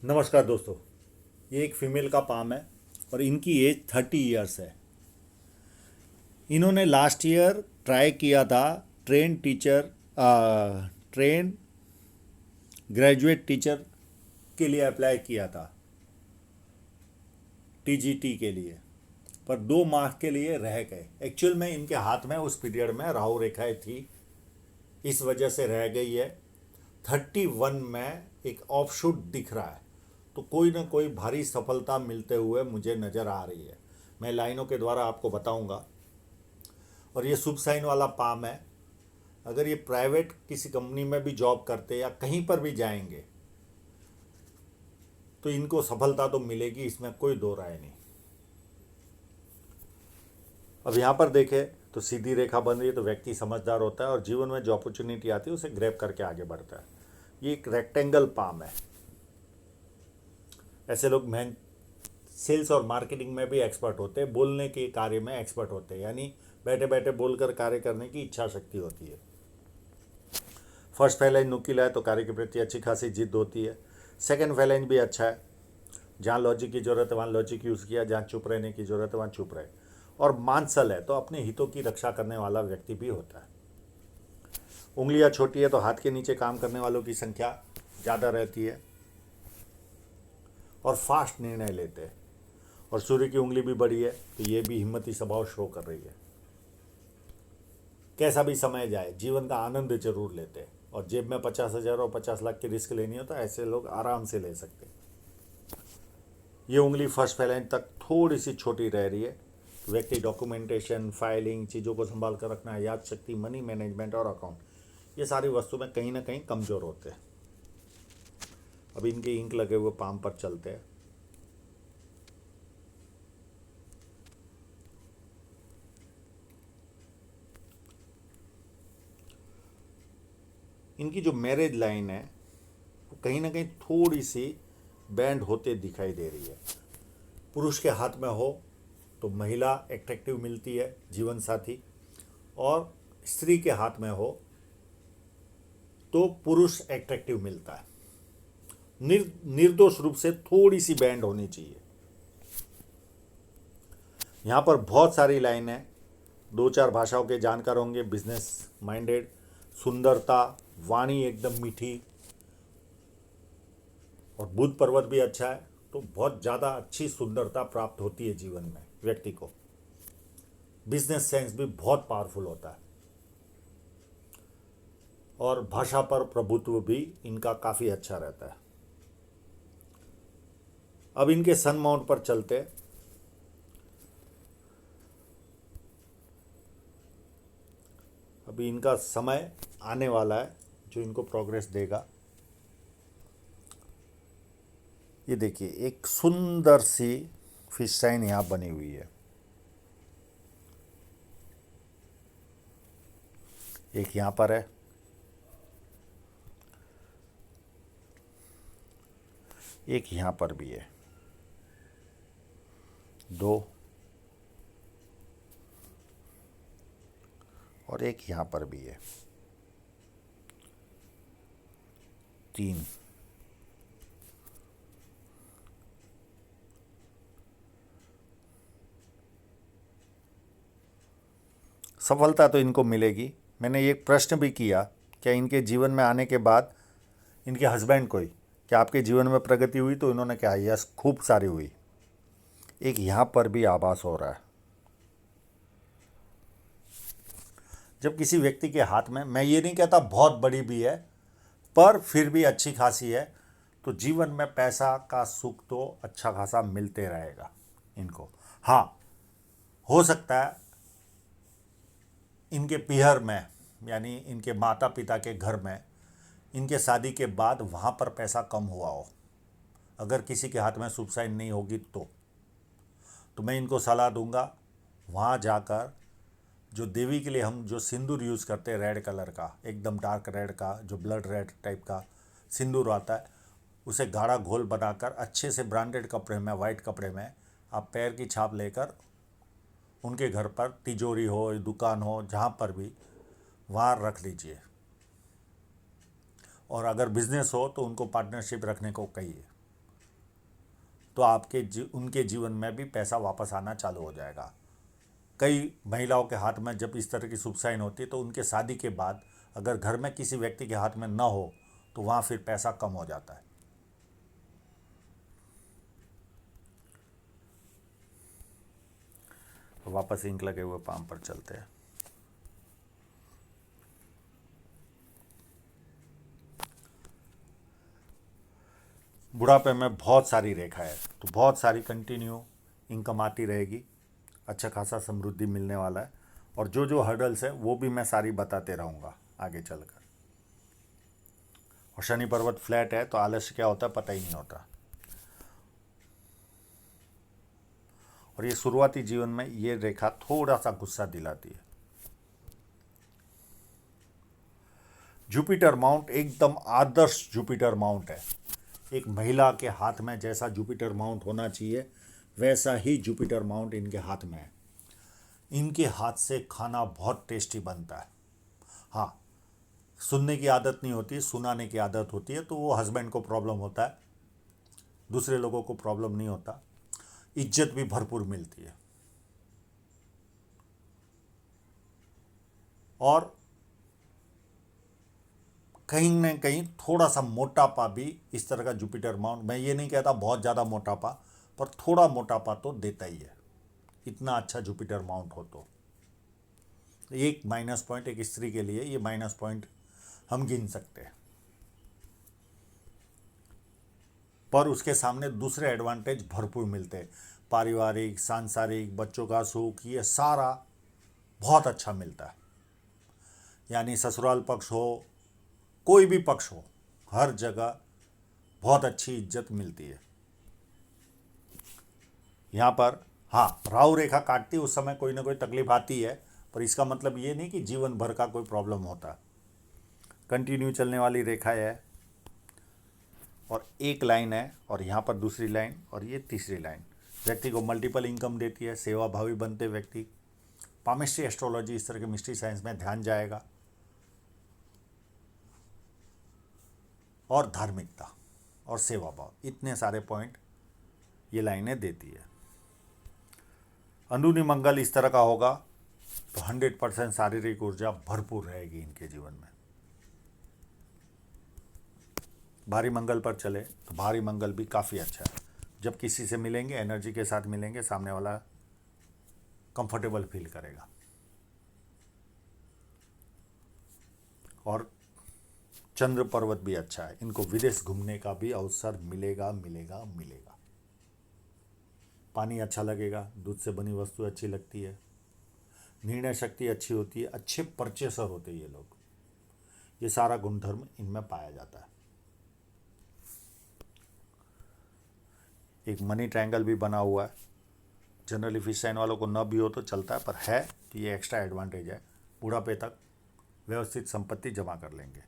नमस्कार दोस्तों। ये एक फीमेल का पाम है और इनकी एज 30 ईयर्स है। इन्होंने लास्ट ईयर ट्राई किया था train teacher train graduate teacher के लिए अप्लाई किया था, टीजीटी के लिए, पर 2 माह के लिए रह गए। एक्चुअल में इनके हाथ में उस पीरियड में राहु रेखाएं थी, इस वजह से रह गई है। 31 में एक ऑफशूट दिख रहा है, तो कोई ना कोई भारी सफलता मिलते हुए मुझे नज़र आ रही है। मैं लाइनों के द्वारा आपको बताऊंगा। और ये शुभ साइन वाला पाम है। अगर ये प्राइवेट किसी कंपनी में भी जॉब करते या कहीं पर भी जाएंगे तो इनको सफलता तो मिलेगी, इसमें कोई दो राय नहीं। अब यहाँ पर देखें तो सीधी रेखा बन रही है, तो व्यक्ति समझदार होता है और जीवन में जो अपॉर्चुनिटी आती है उसे ग्रैब करके आगे बढ़ता है। ये एक रेक्टेंगल पाम है। ऐसे लोग सेल्स और मार्केटिंग में भी एक्सपर्ट होते हैं, बोलने के कार्य में एक्सपर्ट होते हैं, यानी बैठे बैठे बोलकर कार्य करने की इच्छा शक्ति होती है। फर्स्ट फैलेंज नुकीला है तो कार्य के प्रति अच्छी खासी जिद होती है। सेकंड फैलेंज भी अच्छा है, जहाँ लॉजिक की जरूरत है वहाँ लॉजिक यूज़ किया, जहाँ चुप रहने की जरूरत है वहाँ चुप रहे। और मांसल है तो अपने हितों की रक्षा करने वाला व्यक्ति भी होता है। उंगलियाँ छोटी है तो हाथ के नीचे काम करने वालों की संख्या ज़्यादा रहती है और फास्ट निर्णय लेते हैं। और सूर्य की उंगली भी बड़ी है तो ये भी हिम्मती स्वभाव शो कर रही है। कैसा भी समय जाए जीवन का आनंद जरूर लेते हैं, और जेब में 50,000 और 50 लाख की रिस्क लेनी हो तो ऐसे लोग आराम से ले सकते हैं। ये उंगली फर्स्ट फैलेंज तक थोड़ी सी छोटी रह रही है। व्यक्ति डॉक्यूमेंटेशन, फाइलिंग, चीज़ों को संभाल कर रखना, याद शक्ति, मनी मैनेजमेंट और अकाउंट, ये सारी वस्तु में कहीं ना कहीं कमज़ोर होते हैं। अब इनके इंक लगे हुए पाम पर चलते हैं। इनकी जो मैरिज लाइन है वो कहीं ना कहीं थोड़ी सी बैंड होते दिखाई दे रही है। पुरुष के हाथ में हो तो महिला एट्रैक्टिव मिलती है, जीवन साथी, और स्त्री के हाथ में हो तो पुरुष एट्रैक्टिव मिलता है। निर्दोष रूप से थोड़ी सी बैंड होनी चाहिए। यहाँ पर बहुत सारी लाइन है, 2-4 भाषाओं के जानकार होंगे, बिजनेस माइंडेड, सुंदरता, वाणी एकदम मीठी, और बुध पर्वत भी अच्छा है तो बहुत ज़्यादा अच्छी सुंदरता प्राप्त होती है जीवन में व्यक्ति को। बिजनेस सेंस भी बहुत पावरफुल होता है और भाषा पर प्रभुत्व भी इनका काफ़ी अच्छा रहता है। अब इनके सन माउंट पर चलते। अभी इनका समय आने वाला है जो इनको प्रोग्रेस देगा। ये देखिए एक सुंदर सी फिश साइन यहाँ बनी हुई है। एक यहाँ पर है, एक यहाँ पर भी है, 2 और एक यहाँ पर भी है, 3। सफलता तो इनको मिलेगी। मैंने एक प्रश्न भी किया, क्या इनके जीवन में आने के बाद इनके हस्बैंड को ही, क्या आपके जीवन में प्रगति हुई, तो इन्होंने कहा यस, खूब सारी हुई। एक यहाँ पर भी आभास हो रहा है। जब किसी व्यक्ति के हाथ में, मैं ये नहीं कहता बहुत बड़ी भी है, पर फिर भी अच्छी खासी है, तो जीवन में पैसा का सुख तो अच्छा खासा मिलते रहेगा इनको। हाँ, हो सकता है इनके पीहर में, यानी इनके माता पिता के घर में, इनके शादी के बाद वहाँ पर पैसा कम हुआ हो। अगर किसी के हाथ में शुभ साइन नहीं होगी तो मैं इनको सलाह दूंगा वहाँ जाकर, जो देवी के लिए हम जो सिंदूर यूज़ करते हैं रेड कलर का, एकदम डार्क रेड का, जो ब्लड रेड टाइप का सिंदूर आता है, उसे गाढ़ा घोल बनाकर अच्छे से ब्रांडेड कपड़े में, वाइट कपड़े में, आप पैर की छाप लेकर उनके घर पर, तिजोरी हो, दुकान हो, जहाँ पर भी, वहाँ रख लीजिए। और अगर बिजनेस हो तो उनको पार्टनरशिप रखने को कहिए। तो उनके जीवन में भी पैसा वापस आना चालू हो जाएगा। कई महिलाओं के हाथ में जब इस तरह की शुभ साइन होती है तो उनके शादी के बाद अगर घर में किसी व्यक्ति के हाथ में ना हो तो वहाँ फिर पैसा कम हो जाता है। तो वापस इंक लगे हुए पाम पर चलते हैं। बुढ़ापे में बहुत सारी रेखा है तो बहुत सारी कंटिन्यू इनकम आती रहेगी, अच्छा खासा समृद्धि मिलने वाला है। और जो जो हर्डल्स है वो भी मैं सारी बताते रहूँगा आगे चलकर। और शनि पर्वत फ्लैट है तो आलस्य क्या होता है पता ही नहीं होता। और ये शुरुआती जीवन में ये रेखा थोड़ा सा गुस्सा दिलाती है। जुपिटर माउंट एकदम आदर्श जुपिटर माउंट है। एक महिला के हाथ में जैसा जुपिटर माउंट होना चाहिए वैसा ही जुपिटर माउंट इनके हाथ में है। इनके हाथ से खाना बहुत टेस्टी बनता है। हाँ, सुनने की आदत नहीं होती, सुनाने की आदत होती है, तो वो हस्बैंड को प्रॉब्लम होता है, दूसरे लोगों को प्रॉब्लम नहीं होता। इज्जत भी भरपूर मिलती है। और कहीं ना कहीं थोड़ा सा मोटापा भी इस तरह का जुपिटर माउंट, मैं ये नहीं कहता बहुत ज़्यादा मोटापा, पर थोड़ा मोटापा तो देता ही है, इतना अच्छा जुपिटर माउंट हो तो। एक माइनस पॉइंट एक स्त्री के लिए, ये माइनस पॉइंट हम गिन सकते हैं। पर उसके सामने दूसरे एडवांटेज भरपूर मिलते हैं। पारिवारिक, सांसारिक, बच्चों का सुख, ये सारा बहुत अच्छा मिलता है। यानी ससुराल पक्ष हो, कोई भी पक्ष हो, हर जगह बहुत अच्छी इज्जत मिलती है। यहाँ पर हाँ, राहु रेखा काटती है उस समय कोई ना कोई तकलीफ आती है, पर इसका मतलब ये नहीं कि जीवन भर का कोई प्रॉब्लम होता। कंटिन्यू चलने वाली रेखा है और एक लाइन है और यहाँ पर दूसरी लाइन और ये तीसरी लाइन व्यक्ति को मल्टीपल इनकम देती है। सेवा भावी बनते व्यक्ति, पामिस्ट्री, एस्ट्रोलॉजी, इस तरह के मिस्ट्री साइंस में ध्यान जाएगा। और धार्मिकता और सेवा भाव, इतने सारे पॉइंट ये लाइनें देती है। अंदरूनी मंगल इस तरह का होगा तो 100% शारीरिक ऊर्जा भरपूर रहेगी इनके जीवन में। भारी मंगल पर चले तो भारी मंगल भी काफ़ी अच्छा है। जब किसी से मिलेंगे, एनर्जी के साथ मिलेंगे, सामने वाला कंफर्टेबल फील करेगा। और चंद्र पर्वत भी अच्छा है, इनको विदेश घूमने का भी अवसर मिलेगा मिलेगा मिलेगा। पानी अच्छा लगेगा, दूध से बनी वस्तु अच्छी लगती है, निर्णय शक्ति अच्छी होती है, अच्छे परचेसर होते हैं ये लोग। ये सारा गुणधर्म इनमें पाया जाता है। एक मनी ट्रायंगल भी बना हुआ है। जनरली फिश साइन वालों को न भी हो तो चलता है, पर है कि ये एक्स्ट्रा एडवांटेज है। बुढ़ापे तक व्यवस्थित संपत्ति जमा कर लेंगे।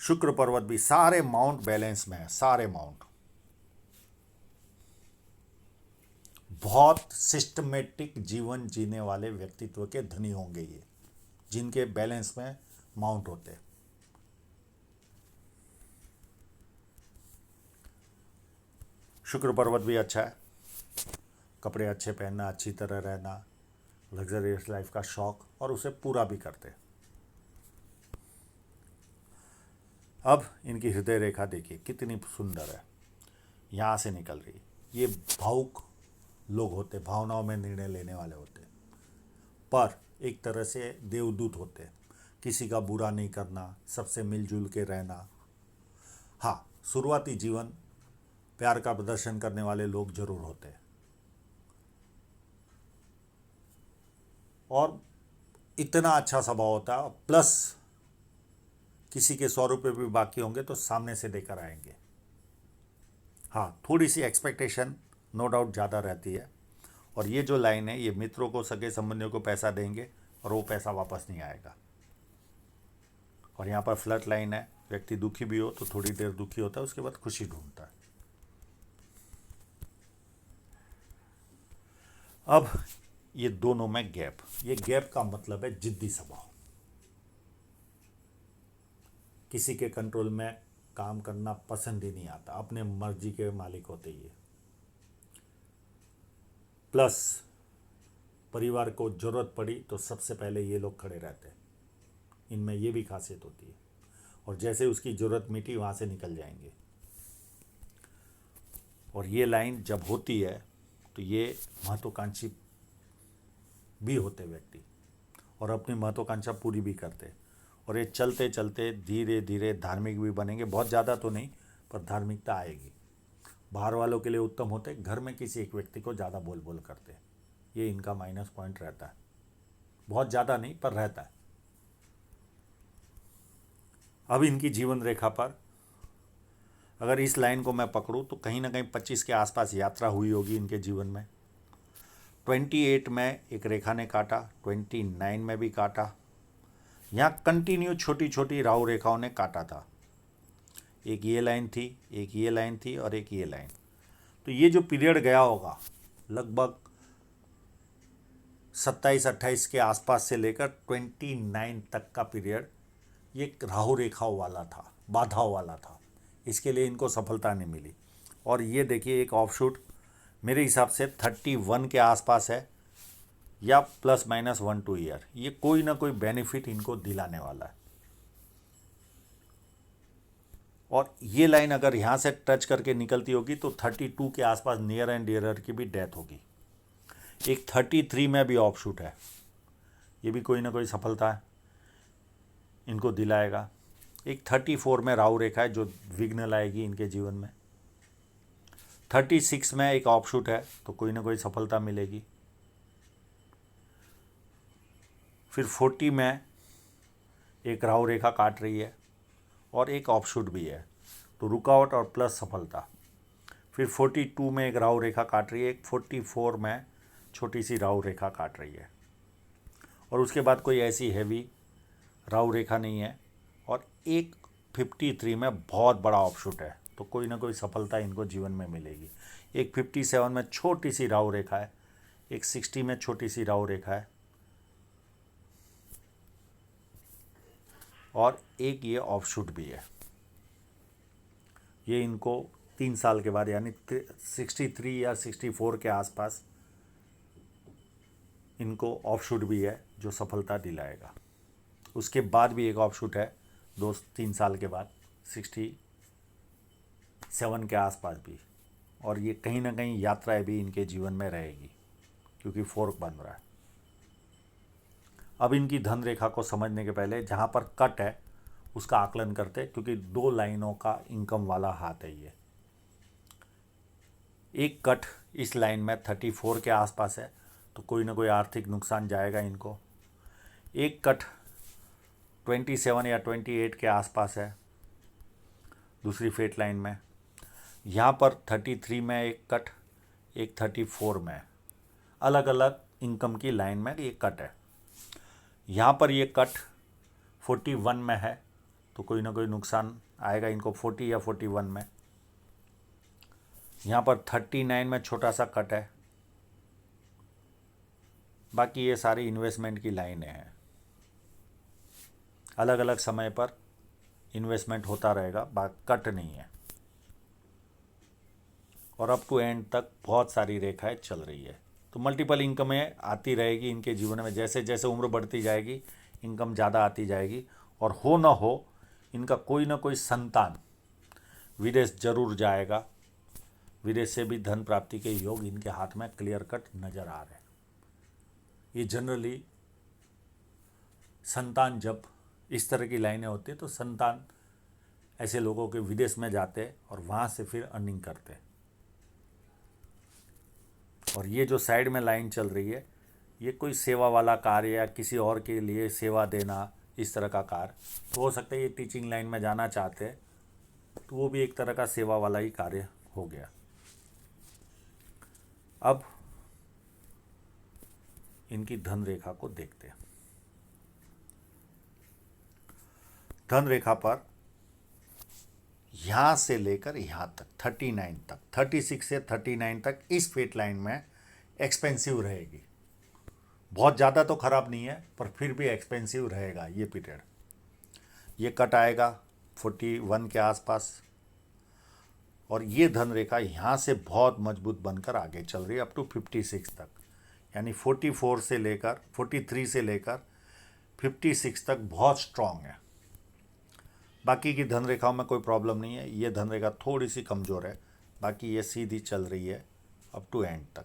शुक्र पर्वत भी सारे माउंट बैलेंस में है, सारे माउंट बहुत सिस्टमेटिक जीवन जीने वाले व्यक्तित्व के धनी होंगे ये, जिनके बैलेंस में माउंट होते। शुक्र पर्वत भी अच्छा है। कपड़े अच्छे पहनना, अच्छी तरह रहना, लग्जरियस लाइफ का शौक, और उसे पूरा भी करते। अब इनकी हृदय रेखा देखिए कितनी सुंदर है, यहाँ से निकल रही। ये भावुक लोग होते, भावनाओं में निर्णय लेने वाले होते, पर एक तरह से देवदूत होते। किसी का बुरा नहीं करना, सबसे मिलजुल के रहना। हाँ, शुरुआती जीवन प्यार का प्रदर्शन करने वाले लोग जरूर होते हैं। और इतना अच्छा स्वभाव होता है, प्लस किसी के 100 रुपये भी बाकी होंगे तो सामने से देकर आएंगे। हाँ, थोड़ी सी एक्सपेक्टेशन नो डाउट ज़्यादा रहती है। और ये जो लाइन है, ये मित्रों को, सगे संबंधियों को पैसा देंगे और वो पैसा वापस नहीं आएगा। और यहाँ पर फ्लड लाइन है, व्यक्ति दुखी भी हो तो थोड़ी देर दुखी होता है, उसके बाद खुशी ढूंढता है। अब ये दोनों में गैप, ये गैप का मतलब है जिद्दी स्वभाव। किसी के कंट्रोल में काम करना पसंद ही नहीं आता, अपने मर्जी के मालिक होते ही है। प्लस परिवार को ज़रूरत पड़ी तो सबसे पहले ये लोग खड़े रहते हैं। इनमें ये भी खासियत होती है, और जैसे उसकी ज़रूरत मिटी वहाँ से निकल जाएंगे। और ये लाइन जब होती है तो ये महत्वाकांक्षी भी होते व्यक्ति, और अपनी महत्वाकांक्षा पूरी भी करते, और ये चलते चलते धीरे धीरे धार्मिक भी बनेंगे। बहुत ज़्यादा तो नहीं, पर धार्मिकता आएगी। बाहर वालों के लिए उत्तम होते, घर में किसी एक व्यक्ति को ज़्यादा बोल बोल करते, ये इनका माइनस पॉइंट रहता है। बहुत ज़्यादा नहीं, पर रहता है। अब इनकी जीवन रेखा पर अगर इस लाइन को मैं पकड़ूं तो कहीं ना कहीं 25 के आसपास यात्रा हुई होगी इनके जीवन में। 28 में एक रेखा ने काटा, 29 में भी काटा। यहाँ कंटिन्यू छोटी छोटी राहु रेखाओं ने काटा था। एक ये लाइन थी, एक ये लाइन थी, और एक ये लाइन। तो ये जो पीरियड गया होगा लगभग 27-28 के आसपास से लेकर 29 तक का पीरियड, ये राहु रेखाओं वाला था, बाधाओं वाला था। इसके लिए इनको सफलता नहीं मिली। और ये देखिए एक ऑफशूट मेरे हिसाब से 31 के आसपास है, या प्लस माइनस 1-2 ईयर। ये कोई ना कोई बेनिफिट इनको दिलाने वाला है। और ये लाइन अगर यहाँ से टच करके निकलती होगी तो 32 के आसपास नियर एंड डियरर की भी डेथ होगी। एक 33 में भी ऑफशूट है, ये भी कोई ना कोई सफलता है इनको दिलाएगा। एक 34 में राहु रेखा है जो विघ्न लाएगी इनके जीवन में। 36 में एक ऑफशूट है, तो कोई ना कोई सफलता मिलेगी। फिर 40 में एक राहु रेखा काट रही है, और एक ऑफशूट भी है, तो रुकावट और प्लस सफलता। फिर 42 में एक राहु रेखा काट रही है, एक 44 में छोटी सी राहु रेखा काट रही है, और उसके बाद कोई ऐसी हैवी राहु रेखा नहीं है। और एक 53 में बहुत बड़ा ऑफशूट है, तो कोई ना कोई सफलता इनको जीवन में मिलेगी। एक 57 में छोटी सी राहु रेखा है, एक 60 में छोटी सी राहु रेखा है, और एक ये ऑफशूट भी है। ये इनको 3 साल के बाद यानी 63 या 64 के आसपास इनको ऑफशूट भी है जो सफलता दिलाएगा। उसके बाद भी एक ऑफशूट है 2-3 साल के बाद 67 के आसपास भी, और ये कहीं ना कहीं यात्राएं भी इनके जीवन में रहेगी क्योंकि फोर्क बन रहा है। अब इनकी धन रेखा को समझने के पहले जहाँ पर कट है उसका आकलन करते, क्योंकि 2 लाइनों का इनकम वाला हाथ है ये। एक कट इस लाइन में 34 के आसपास है, तो कोई ना कोई आर्थिक नुकसान जाएगा इनको। एक कट 27 या 28 के आसपास है दूसरी फेट लाइन में। यहाँ पर 33 में एक कट, एक 34 में, अलग अलग इनकम की लाइन में ये कट है। यहाँ पर ये कट 41 में है, तो कोई ना कोई नुकसान आएगा इनको 40 या 41 में। यहाँ पर 39 में छोटा सा कट है। बाकी ये सारी इन्वेस्टमेंट की लाइनें हैं, अलग अलग समय पर इन्वेस्टमेंट होता रहेगा, कट नहीं है। और अप टू एंड तक बहुत सारी रेखाएं चल रही है, तो मल्टीपल इनकमें आती रहेगी इनके जीवन में। जैसे जैसे उम्र बढ़ती जाएगी इनकम ज़्यादा आती जाएगी, और हो ना हो इनका कोई ना कोई संतान विदेश जरूर जाएगा। विदेश से भी धन प्राप्ति के योग इनके हाथ में क्लियर कट नज़र आ रहे हैं। ये जनरली संतान जब इस तरह की लाइनें होती है तो संतान ऐसे लोगों के विदेश में जाते हैं और वहाँ से फिर अर्निंग करते हैं। और ये जो साइड में लाइन चल रही है ये कोई सेवा वाला कार्य या किसी और के लिए सेवा देना, इस तरह का कार्य। तो हो सकता है ये टीचिंग लाइन में जाना चाहते हैं, तो वो भी एक तरह का सेवा वाला ही कार्य हो गया। अब इनकी धन रेखा को देखते हैं। धन रेखा पर यहाँ से लेकर यहाँ तक 39 तक, 36 से 39 तक इस फेट लाइन में एक्सपेंसिव रहेगी। बहुत ज़्यादा तो ख़राब नहीं है, पर फिर भी एक्सपेंसिव रहेगा ये पीरियड। ये कट आएगा 41 के आसपास, और ये धन रेखा यहाँ से बहुत मजबूत बनकर आगे चल रही है अप टू 56 तक, यानी 44 से लेकर 43 से लेकर 56 तक बहुत स्ट्रांग है। बाकी की धन रेखाओं में कोई प्रॉब्लम नहीं है, ये धन रेखा थोड़ी सी कमज़ोर है, बाकी ये सीधी चल रही है अप टू एंड तक।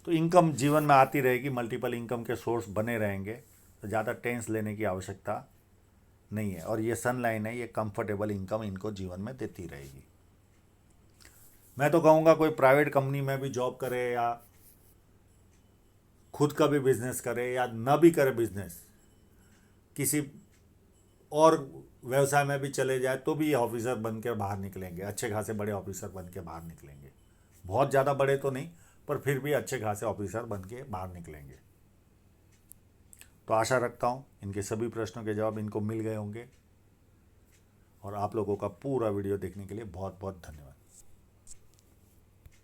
तो इनकम जीवन में आती रहेगी, मल्टीपल इनकम के सोर्स बने रहेंगे, तो ज़्यादा टेंस लेने की आवश्यकता नहीं है। और ये सन लाइन है, ये कंफर्टेबल इनकम इनको जीवन में देती रहेगी। मैं तो कहूँगा कोई प्राइवेट कंपनी में भी जॉब करे या खुद का भी बिजनेस करे या न भी करे बिजनेस, किसी और व्यवसाय में भी चले जाए तो भी ये ऑफिसर बन के बाहर निकलेंगे, अच्छे खासे बड़े ऑफिसर बन के बाहर निकलेंगे। बहुत ज़्यादा बड़े तो नहीं, पर फिर भी अच्छे खासे ऑफिसर बन के बाहर निकलेंगे। तो आशा रखता हूँ इनके सभी प्रश्नों के जवाब इनको मिल गए होंगे, और आप लोगों का पूरा वीडियो देखने के लिए बहुत बहुत धन्यवाद।